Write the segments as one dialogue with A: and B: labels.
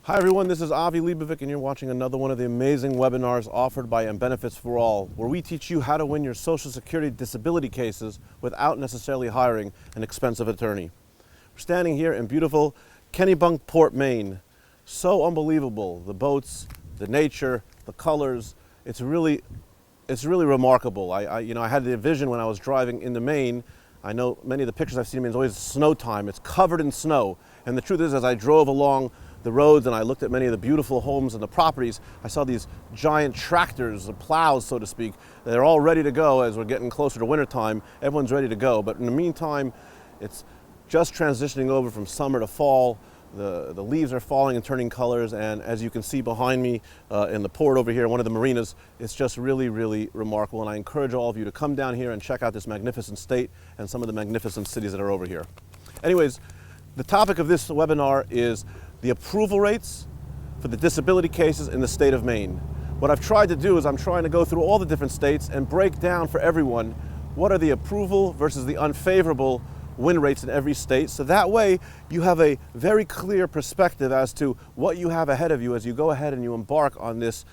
A: Hi everyone, this is Avi Leibovic and you're watching another one of the amazing webinars offered by Benefits for All, where we teach you how to win your Social Security disability cases without necessarily hiring an expensive attorney. We're standing here in beautiful Kennebunkport, Maine. So unbelievable, the boats, the nature, the colors, it's really remarkable. I had the vision when I was driving into Maine. I know many of the pictures I've seen in Maine is always snow time. It's covered in snow. And the truth is, as I drove along the roads and I looked at many of the beautiful homes and the properties, I saw these giant tractors, the plows, so to speak. They're all ready to go as we're getting closer to wintertime. Everyone's ready to go. But in the meantime, it's just transitioning over from summer to fall. The leaves are falling and turning colors, and as you can see behind me in the port over here, one of the marinas, it's just really remarkable, and I encourage all of you to come down here and check out this magnificent state and some of the magnificent cities that are over here. Anyways, the topic of this webinar is the approval rates for the disability cases in the state of Maine. What I've tried to do is I'm trying to go through all the different states and break down for everyone what are the approval versus the unfavorable win rates in every state, so that way you have a very clear perspective as to what you have ahead of you as you go ahead and you embark on this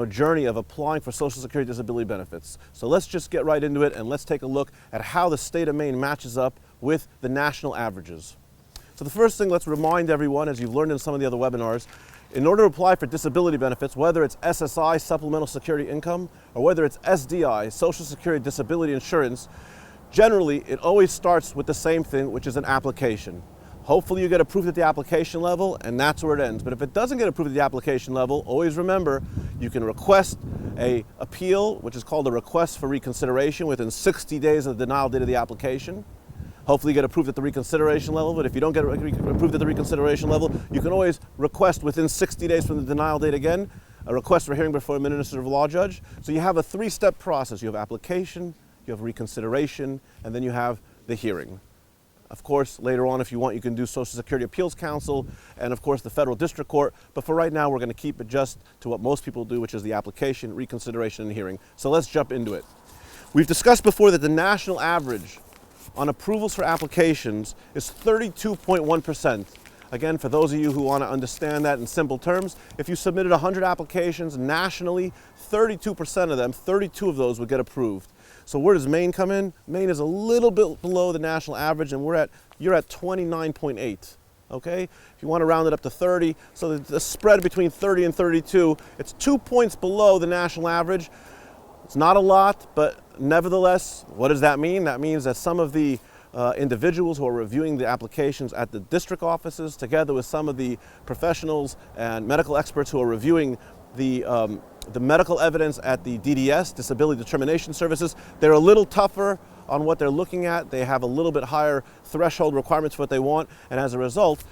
A: journey of applying for Social Security disability benefits. So let's just get right into it and let's take a look at how the state of Maine matches up with the national averages. So the first thing, let's remind everyone, as you've learned in some of the other webinars, in order to apply for disability benefits, whether it's SSI, Supplemental Security Income, or whether it's SDI, Social Security Disability Insurance, generally, it always starts with the same thing, which is an application. Hopefully you get approved at the application level, and that's where it ends. But if it doesn't get approved at the application level, always remember, you can request an appeal, which is called a request for reconsideration, within 60 days of the denial date of the application. Hopefully you get approved at the reconsideration level, but if you don't get approved at the reconsideration level, you can always request within 60 days from the denial date again, a request for hearing before an administrative law judge. So you have a three-step process. You have application, you have reconsideration, and then you have the hearing. Of course, later on, if you want, you can do Social Security Appeals Council and, of course, the Federal District Court. But for right now, we're going to keep it just to what most people do, which is the application, reconsideration, and hearing. So let's jump into it. We've discussed before that the national average on approvals for applications is 32.1%. Again, for those of you who want to understand that in simple terms, if you submitted 100 applications nationally, 32% of them, 32 of those would get approved. So where does Maine come in? Maine is a little bit below the national average, and you're at 29.8. Okay? If you want to round it up to 30, so the spread between 30 and 32, it's 2 points below the national average. It's not a lot, but nevertheless, what does that mean? That means that some of the individuals who are reviewing the applications at the district offices, together with some of the professionals and medical experts who are reviewing the medical evidence at the DDS, Disability Determination Services, they're a little tougher on what they're looking at. They have a little bit higher threshold requirements for what they want, and as a result,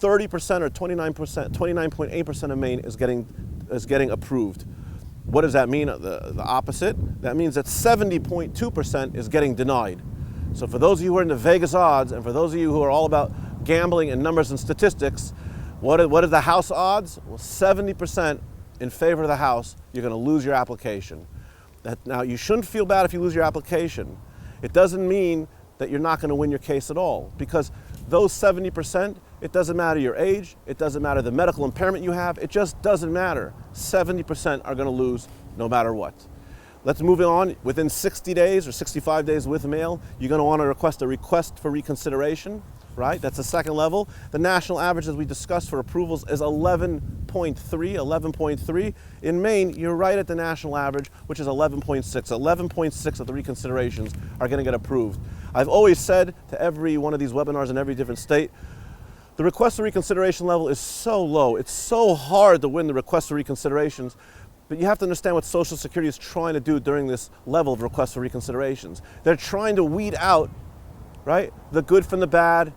A: 30% or 29.8% of Maine is getting approved. What does that mean? The opposite. That means that 70.2% is getting denied. So for those of you who are into Vegas odds, and for those of you who are all about gambling and numbers and statistics, what are the house odds? Well, 70% in favor of the house, you're going to lose your application. Now, you shouldn't feel bad if you lose your application. It doesn't mean that you're not going to win your case at all, because those 70%, it doesn't matter your age, it doesn't matter the medical impairment you have, it just doesn't matter. 70% are going to lose no matter what. Let's move on. Within 60 days or 65 days with mail, you're going to want to request a request for reconsideration, right? That's the second level. The national average, as we discussed, for approvals is 11.3. In Maine, you're right at the national average, which is 11.6. 11.6 of the reconsiderations are going to get approved. I've always said to every one of these webinars in every different state, the request for reconsideration level is so low. It's so hard to win the request for reconsiderations. But you have to understand what Social Security is trying to do during this level of requests for reconsiderations. They're trying to weed out, right, the good from the bad,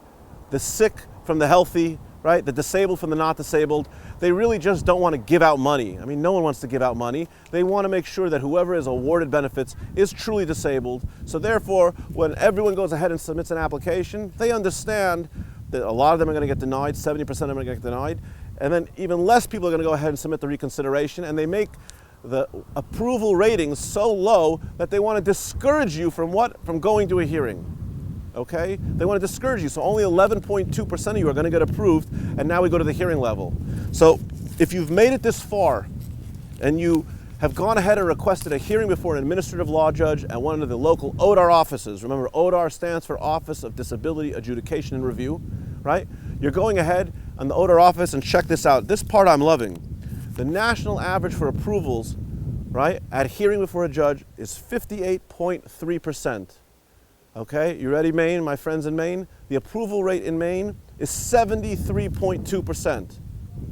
A: the sick from the healthy, right, the disabled from the not disabled. They really just don't want to give out money. I mean, no one wants to give out money. They want to make sure that whoever is awarded benefits is truly disabled. So therefore, when everyone goes ahead and submits an application, they understand that a lot of them are going to get denied, 70% of them are going to get denied, and then even less people are going to go ahead and submit the reconsideration, and they make the approval ratings so low that they want to discourage you from what? From going to a hearing. okay? They want to discourage you. So only 11.2% of you are going to get approved, and now we go to the hearing level. So if you've made it this far and you have gone ahead and requested a hearing before an administrative law judge at one of the local ODAR offices. Remember, ODAR stands for Office of Disability Adjudication and Review, right? You're going ahead on the ODAR office, and check this out. This part I'm loving. The national average for approvals, right, at hearing before a judge is 58.3%. Okay, you ready, Maine, my friends in Maine? The approval rate in Maine is 73.2%.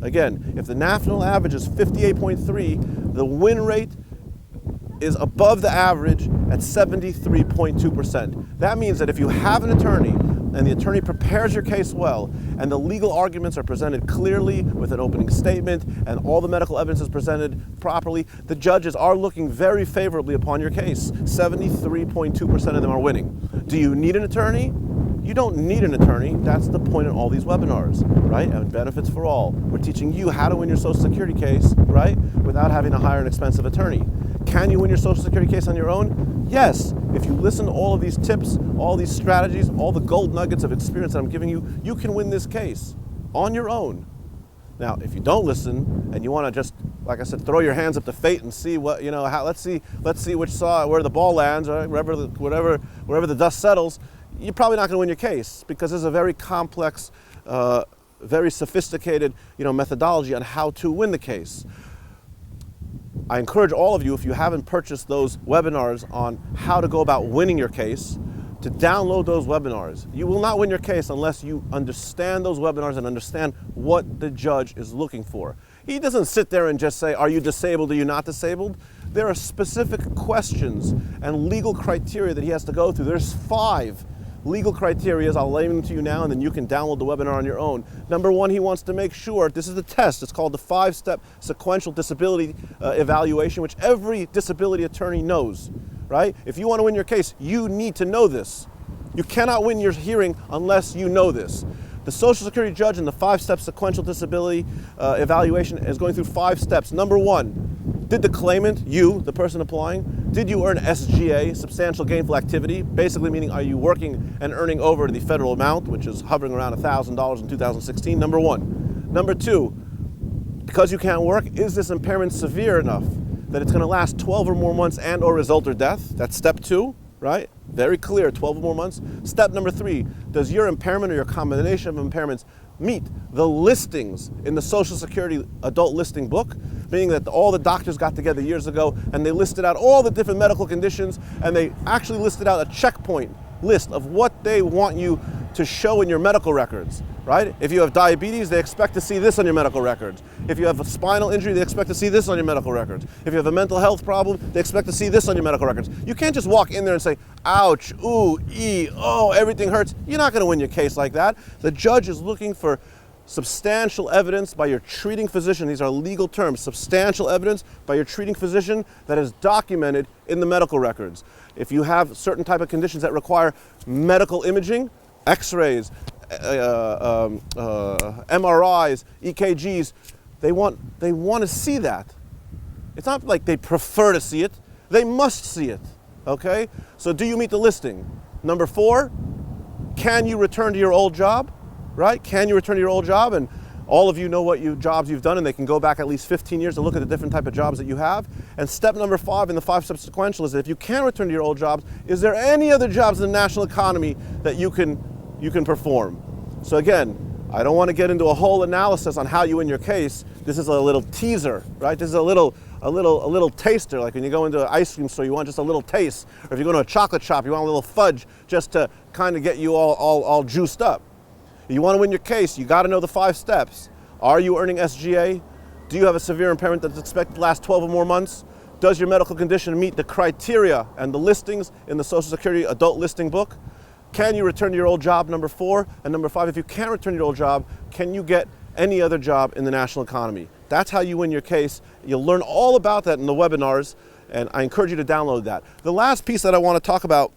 A: Again, if the national average is 58.3, the win rate is above the average at 73.2%. That means that if you have an attorney and the attorney prepares your case well and the legal arguments are presented clearly with an opening statement and all the medical evidence is presented properly, the judges are looking very favorably upon your case. 73.2% of them are winning. Do you need an attorney? You don't need an attorney. That's the point in all these webinars, right? And benefits for all. We're teaching you how to win your Social Security case, right? Without having to hire an expensive attorney. Can you win your Social Security case on your own? Yes. If you listen to all of these tips, all these strategies, all the gold nuggets of experience that I'm giving you, you can win this case on your own. Now, if you don't listen and you want to just, like I said, throw your hands up to fate and see what, you know, how, let's see which side, where the ball lands, right? Wherever the dust settles, you're probably not going to win your case because there's a very complex, very sophisticated, methodology on how to win the case. I encourage all of you, if you haven't purchased those webinars on how to go about winning your case, to download those webinars. You will not win your case unless you understand those webinars and understand what the judge is looking for. He doesn't sit there and just say, are you disabled, are you not disabled? There are specific questions and legal criteria that he has to go through. There's 5 legal criteria. I'll lay them to you now, and then you can download the webinar on your own. Number 1, he wants to make sure, this is the test, it's called the 5-step sequential disability evaluation, which every disability attorney knows, right? If you want to win your case, you need to know this. You cannot win your hearing unless you know this. The Social Security judge in the 5-step sequential disability evaluation is going through 5 steps. Number 1, did the claimant, you, the person applying, did you earn SGA, substantial gainful activity? Basically meaning, are you working and earning over the federal amount, which is hovering around $1,000 in 2016? Number 1. Number 2, because you can't work, is this impairment severe enough that it's going to last 12 or more months and or result in death? That's step 2, right? Very clear, 12 or more months. Step number 3, does your impairment or your combination of impairments meet the listings in the Social Security adult listing book, meaning that all the doctors got together years ago and they listed out all the different medical conditions, and they actually listed out a checkpoint list of what they want you to show in your medical records, right? If you have diabetes, they expect to see this on your medical records. If you have a spinal injury, they expect to see this on your medical records. If you have a mental health problem, they expect to see this on your medical records. You can't just walk in there and say, ouch, ooh, oh, everything hurts. You're not going to win your case like that. The judge is looking for substantial evidence by your treating physician. These are legal terms. Substantial evidence by your treating physician that is documented in the medical records. If you have certain type of conditions that require medical imaging, x-rays, MRIs, EKGs, they want to see that. It's not like they prefer to see it. They must see it, okay? So do you meet the listing? Number 4, can you return to your old job, right? Can you return to your old job? And all of you know what jobs you've done, and they can go back at least 15 years to look at the different type of jobs that you have. And step number 5 in the 5-step sequential is that if you can return to your old jobs, is there any other jobs in the national economy that you can perform? So again, I don't want to get into a whole analysis on how you win your case. This is a little teaser, right? This is a little taster, like when you go into an ice cream store, you want just a little taste. Or if you go to a chocolate shop, you want a little fudge just to kind of get you all juiced up. You want to win your case, you got to know the 5 steps. Are you earning SGA? Do you have a severe impairment that's expected to last 12 or more months? Does your medical condition meet the criteria and the listings in the Social Security adult listing book? Can you return to your old job, number 4? And number 5, if you can't return to your old job, can you get any other job in the national economy? That's how you win your case. You'll learn all about that in the webinars, and I encourage you to download that. The last piece that I want to talk about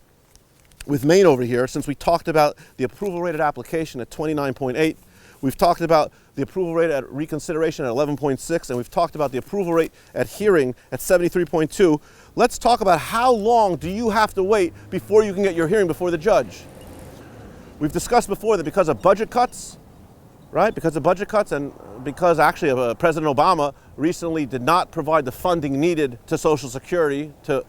A: with MAINE over here, since we talked about the approval rated application at 29.8, we've talked about the approval rate at reconsideration at 11.6, and we've talked about the approval rate at hearing at 73.2. Let's talk about how long do you have to wait before you can get your hearing before the judge. We've discussed before that because of budget cuts, right? Because of budget cuts and because actually President Obama recently did not provide the funding needed to Social Security to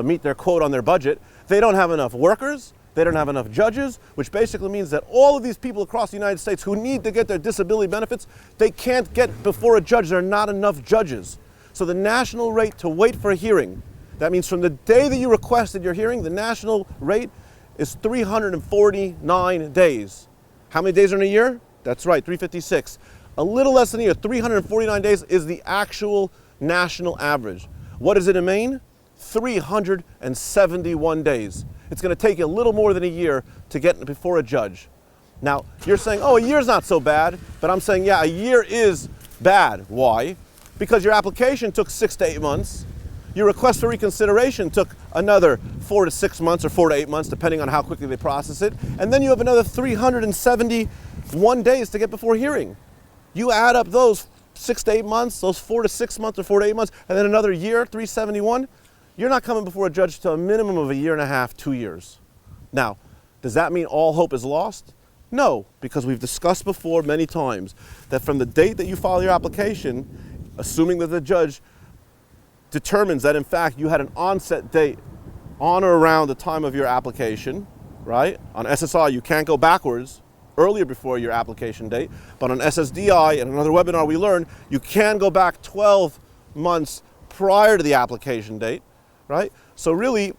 A: meet their quote on their budget, they don't have enough workers, they don't have enough judges, which basically means that all of these people across the United States who need to get their disability benefits, they can't get before a judge. There are not enough judges. So the national rate to wait for a hearing, that means from the day that you requested your hearing, the national rate is 349 days. How many days are in a year? That's right, 356. A little less than a year, 349 days is the actual national average. What is it in Maine? 371 days. It's going to take you a little more than a year to get before a judge. Now, you're saying, oh, a year's not so bad, but I'm saying, yeah, a year is bad. Why? Because your application took 6 to 8 months. Your request for reconsideration took another 4 to 6 months or 4 to 8 months, depending on how quickly they process it. And then you have another 371 days to get before hearing. You add up those 6 to 8 months, those 4 to 6 months or 4 to 8 months, and then another year, 371, you're not coming before a judge to a minimum of a year and a half, 2 years. Now, does that mean all hope is lost? No, because we've discussed before many times that from the date that you file your application, assuming that the judge determines that in fact you had an onset date on or around the time of your application, right? On SSI, you can't go backwards earlier before your application date, but on SSDI, in another webinar we learned, you can go back 12 months prior to the application date, right? So really,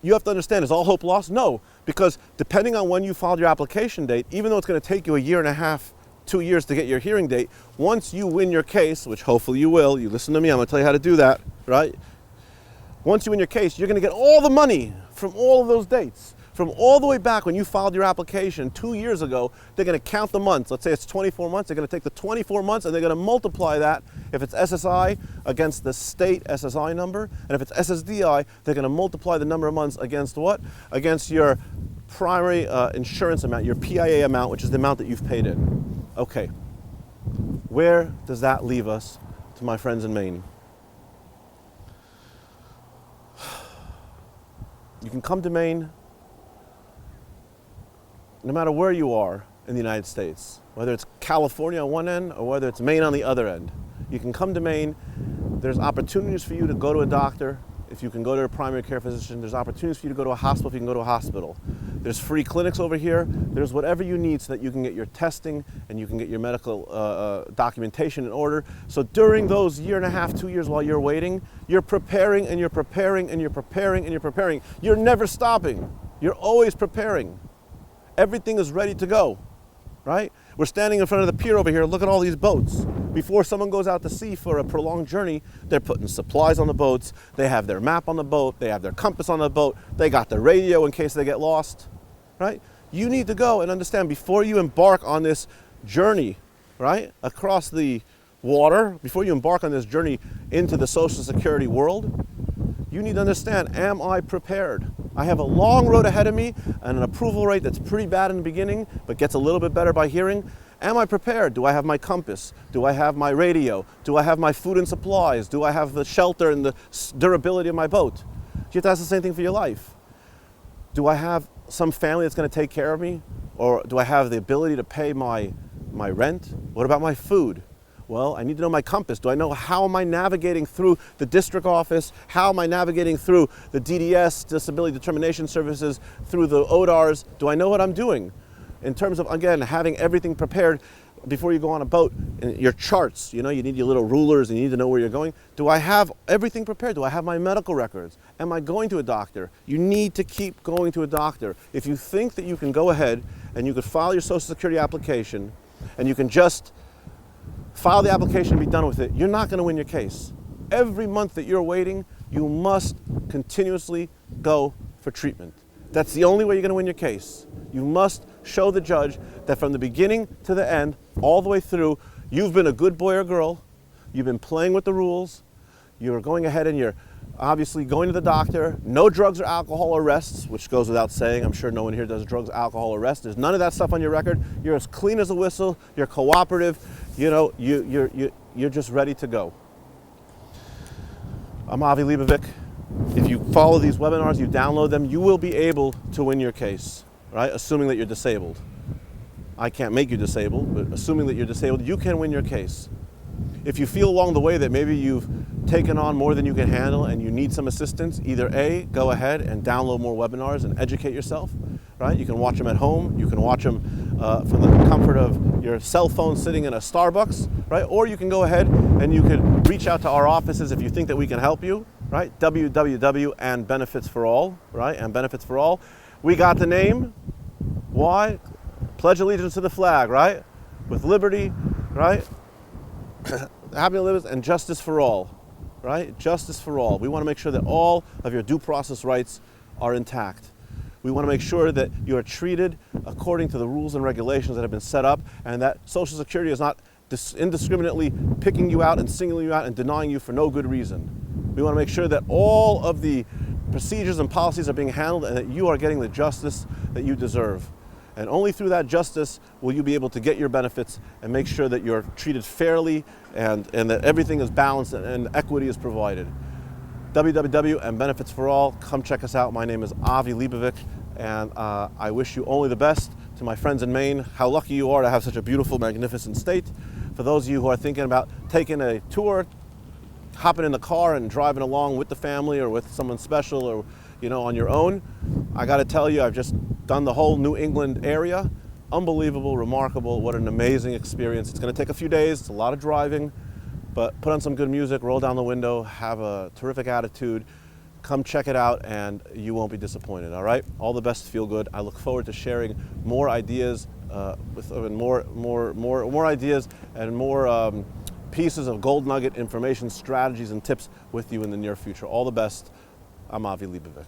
A: you have to understand, is all hope lost? No, because depending on when you filed your application date, even though it's going to take you a year and a half, 2 years to get your hearing date, once you win your case, which hopefully you will, you listen to me, I'm going to tell you how to do that, right? Once you win your case, you're going to get all the money from all of those dates. From all the way back when you filed your application 2 years ago, they're going to count the months. Let's say it's 24 months. They're going to take the 24 months and they're going to multiply that, if it's SSI, against the state SSI number. And if it's SSDI, they're going to multiply the number of months against what? Against your primary insurance amount, your PIA amount, which is the amount that you've paid in. Okay, where does that leave us to my friends in Maine? You can come to Maine no matter where you are in the United States, whether it's California on one end or whether it's Maine on the other end. You can come to Maine. There's opportunities for you to go to a doctor if you can go to a primary care physician. There's opportunities for you to go to a hospital if you can go to a hospital. There's free clinics over here. There's whatever you need so that you can get your testing and you can get your medical documentation in order. So during those year and a half, 2 years while you're waiting, you're preparing and you're preparing and you're preparing and you're preparing. You're never stopping. You're always preparing. Everything is ready to go, right? We're standing in front of the pier over here. Look at all these boats. Before someone goes out to sea for a prolonged journey, they're putting supplies on the boats. They have their map on the boat. They have their compass on the boat. They got their radio in case they get lost, right? You need to go and understand before you embark on this journey, right, across the water, before you embark on this journey into the Social Security world, you need to understand, am I prepared? I have a long road ahead of me and an approval rate that's pretty bad in the beginning, but gets a little bit better by hearing. Am I prepared? Do I have my compass? Do I have my radio? Do I have my food and supplies? Do I have the shelter and the durability of my boat? You have to ask the same thing for your life. Do I have some family that's going to take care of me? Or do I have the ability to pay my rent? What about my food? Well, I need to know my compass. Do I know how am I navigating through the district office? How am I navigating through the DDS, Disability Determination Services, through the ODARs? Do I know what I'm doing? In terms of, again, having everything prepared before you go on a boat, your charts, you know, you need your little rulers and you need to know where you're going. Do I have everything prepared? Do I have my medical records? Am I going to a doctor? You need to keep going to a doctor. If you think that you can go ahead and you could file your Social Security application and you can just file the application and be done with it, you're not going to win your case. Every month that you're waiting, you must continuously go for treatment. That's the only way you're going to win your case. You must show the judge that from the beginning to the end, all the way through, you've been a good boy or girl, you've been playing with the rules, you're going ahead and you're obviously going to the doctor, no drugs or alcohol arrests, which goes without saying. I'm sure no one here does drugs, alcohol arrests. There's none of that stuff on your record. You're as clean as a whistle, you're cooperative, you know, you're just ready to go. I'm Avi Leibovic. If you follow these webinars, you download them, you will be able to win your case. right? Assuming that you're disabled. I can't make you disabled, but assuming that you're disabled, you can win your case. If you feel along the way that maybe you've taken on more than you can handle and you need some assistance, either A, go ahead and download more webinars and educate yourself, right? You can watch them at home, you can watch them from the comfort of your cell phone sitting in a Starbucks, right? Or you can go ahead and you can reach out to our offices if you think that we can help you, right? www.and benefits for all, right? And benefits for all. We got the name. Why? Pledge allegiance to the flag, right? With liberty, right? Happiness and justice for all, right? Justice for all. We want to make sure that all of your due process rights are intact. We want to make sure that you are treated according to the rules and regulations that have been set up, and that Social Security is not indiscriminately picking you out and singling you out and denying you for no good reason. We want to make sure that all of the procedures and policies are being handled and that you are getting the justice that you deserve. And only through that justice will you be able to get your benefits and make sure that you're treated fairly and that everything is balanced and equity is provided. www and benefits for all. Come check us out. My name is Avi Leibovic, and I wish you only the best. To my friends in Maine, how lucky you are to have such a beautiful, magnificent state. For those of you who are thinking about taking a tour, hopping in the car and driving along with the family or with someone special or on your own, I got to tell you, I've just done the whole New England area. Unbelievable, remarkable, what an amazing experience. It's going to take a few days, it's a lot of driving, but put on some good music, roll down the window, have a terrific attitude, come check it out, and you won't be disappointed, all right? All the best, feel good. I look forward to sharing more ideas more ideas and more pieces of gold nugget information, strategies, and tips with you in the near future. All the best. I'm Avi Leibovic.